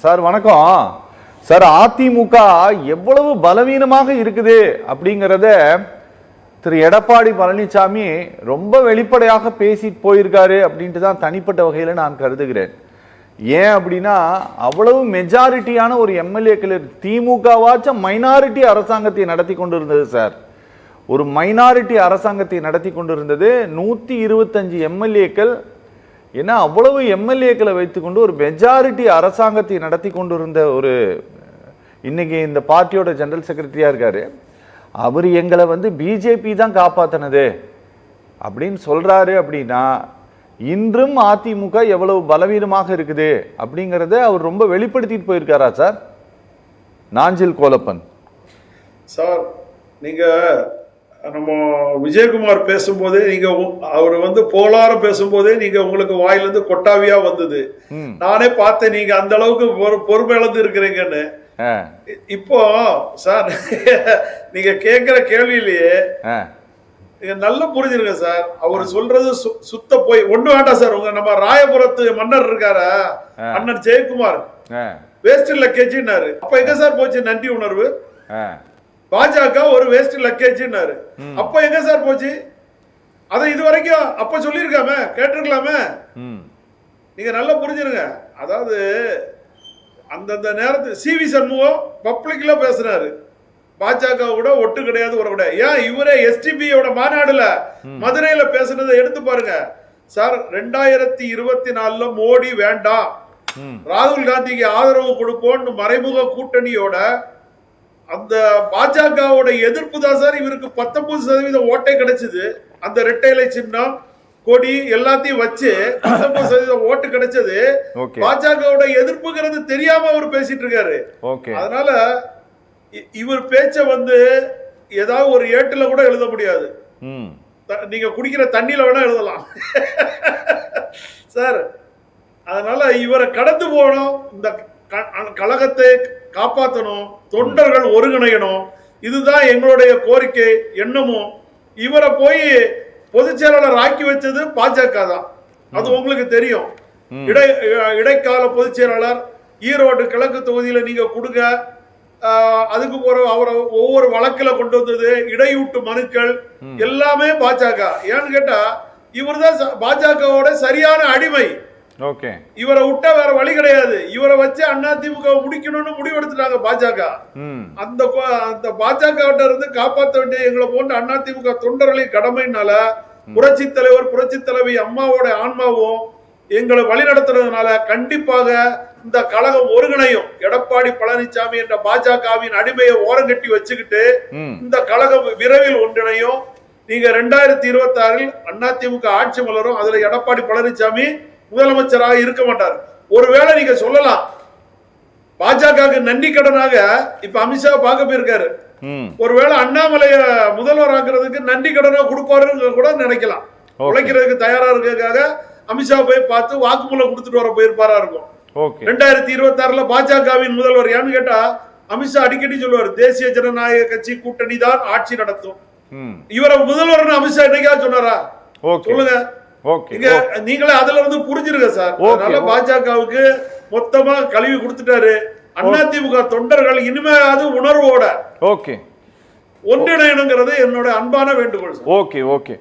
Sir வணக்கம் sir. AIADMK எவ்வளவு பலவீனமாக இருக்குது அப்படிங்கிறத திரு எடப்பாடி பழனிசாமி ரொம்ப வெளிப்படையாக பேசிட்டு போயிருக்காரு அப்படின்ட்டு தான் தனிப்பட்ட வகையில் நான் கருதுகிறேன். ஏன் அப்படின்னா அவ்வளவு மெஜாரிட்டியான ஒரு எம்எல்ஏக்கள் திமுகவாச்சும் மைனாரிட்டி அரசாங்கத்தை நடத்தி கொண்டிருந்தது சார். ஒரு மைனாரிட்டி அரசாங்கத்தை நடத்தி கொண்டிருந்தது 125 எம்எல்ஏக்கள். ஏன்னா அவ்வளவு எம்எல்ஏக்களை வைத்துக்கொண்டு ஒரு மெஜாரிட்டி அரசாங்கத்தை நடத்தி கொண்டிருந்த ஒரு இன்னைக்கு இந்த பார்ட்டியோட ஜெனரல் செக்ரட்டரியா இருக்காரு. அவர் எங்களை பிஜேபி தான் காப்பாத்தினது அப்படின்னு சொல்றாரு. அப்படின்னா இன்றும் அதிமுக எவ்வளவு பலவீனமாக இருக்குது அப்படிங்கிறத அவர் ரொம்ப வெளிப்படுத்திட்டு போயிருக்காரா சார்? நாஞ்சில் கோலப்பன் சார், நீங்க நம்ம விஜயகுமார் பேசும்போதே நீங்க அவர் போலார பேசும்போதே நீங்க உங்களுக்கு வாயிலிருந்து கொட்டாவியா வந்தது. நானே பார்த்தேன் நீங்க அந்த அளவுக்கு பொறுமை இழந்து இருக்கிறீங்கன்னு. இப்போ சார் நீங்க கேட்கிற கேள்வியிலேயே நீங்க நல்லா புரிஞ்சிருங்க சார். அவர் சொல்றது சுத்த போய் ஒண்ணு வேண்டாம் சார். உங்க நம்ம ராயபுரத்து மன்னர் இருக்காரா, அண்ணன் ஜெயக்குமார், வேஸ்ட் லக்கேஜ்னாரு. அப்ப எங்க சார் போச்சு நன்றி உணர்வு? பாஜக ஒரு வேஸ்ட் லக்கேஜ்னாரு. அப்ப எங்க சார் போச்சு? அதை இது வரைக்கும் அப்ப சொல்லிருக்காம கேட்டிருக்கலாமே. நீங்க நல்லா புரிஞ்சிருங்க. அதாவது அந்தந்த நேரத்தில் சிவி சண்முகம் பப்ளிக்ல பேசுறாரு, பாஜக கூட ஒட்டு கிடையாது ஒரு கிடையாது. ஏன் இவரே எஸ்டிபியோட மாநாடுல மதுரையில பேசுனதை எடுத்து பாருங்க சார். 2024 மோடி வேண்டாம், ராகுல் காந்திக்கு ஆதரவு கொடுப்போம் மறைமுக கூட்டணியோட அந்த பாஜகவோட எதிர்ப்பு தான் சார் இவருக்கு 19% ஓட்டே கிடைச்சது. அந்த இரட்டைலை சின்னம் கொடி எல்லாத்தையும் வச்சு 19% ஓட்டு கிடைச்சது. பாஜகவோட எதிர்ப்புங்கிறது தெரியாம அவர் பேசிட்டு இருக்காரு. அதனால இவர் பேச்ச ஏதாவது ஒரு ஏட்டுல கூட எழுத முடியாது. நீங்க குடிக்கிற தண்ணியில வேணா எழுதலாம் சார். அதனால இவரை கடந்து போகணும், இந்த கழகத்தை காப்பாற்றணும், தொண்டர்கள் ஒருங்கிணையணும். இதுதான் எங்களுடைய கோரிக்கை எண்ணமும். இவரை போய் பொதுச் செயலாளர் ஆக்கி வச்சது பாஜக தான், அது உங்களுக்கு தெரியும். இடைக்கால பொதுச் செயலாளர் ஈரோடு கிழக்கு தொகுதியில நீங்க கொடுங்க. அதுக்கு அவரை ஒவ்வொரு வழக்குல கொண்டு வந்தது, இடையூட்டு மனுக்கள் எல்லாமே பாஜக. ஏன்னு கேட்டா இவர் தான் பாஜகவோட சரியான அடிமை. இவரை விட்டா வேற வழி கிடையாது. இவரை வச்சு அதிமுக முடிக்கணும்னு முடிவெடுத்துட்டாங்க பாஜக. அந்த பாஜக இருந்து காப்பாற்ற வேண்டிய எங்களை போன்ற அதிமுக தொண்டர்களின் கடமைனால புரட்சி தலைவர் புரட்சி தலைவி அம்மாவோட ஆன்மாவும் எங்களை வழி நடத்துறதுனால கண்டிப்பாக இந்த கழகம் ஒருங்கிணையும். எடப்பாடி பழனிசாமி என்ற பாஜகவின் அடிமையை ஓரங்கட்டி வச்சுக்கிட்டு இந்த கழகம் விரைவில் ஒன்றிணையும். நீங்க 2026 அதிமுக ஆட்சி மலரும். அதுல எடப்பாடி பழனிசாமி முதலமைச்சராக இருக்க மாட்டார். ஒருவேளை நீங்க சொல்லலாம் பாஜக நன்றி கடனாக இப்ப அமித்ஷா பார்க்க போயிருக்காரு, ஒருவேளை அண்ணாமலைய முதல்வர் ஆக்குறதுக்கு நன்றி கடனா கொடுப்பாருன்னு கூட நினைக்கலாம். உழைக்கிறதுக்கு தயாரா இருக்கிறதுக்காக அமித்ஷா போய் பார்த்து வாக்குமூலம் கொடுத்துட்டு வர போயிருப்பாரா இருக்கும். 2026 பாஜகவின் முதல்வர் யான்னு கேட்டா அமித்ஷா அடிக்கடி சொல்லுவார், தேசிய ஜனநாயக கட்சி கூட்டணி தான் ஆட்சி நடத்தும். இவரை முதல்வர் அமித்ஷா என்னைக்காவது சொன்னாரா? சொல்லுங்க. நீங்களே அதுல புரிஞ்சிருங்க சார். அதனால பாஜகவுக்கு மொத்தமா கழுவி கொடுத்துட்டாரு. அதிமுக தொண்டர்கள் இனிமேலாவது உணர்வோட ஒன்றிணையணுங்கிறது என்னோட அன்பான வேண்டுகோள். ஓகே.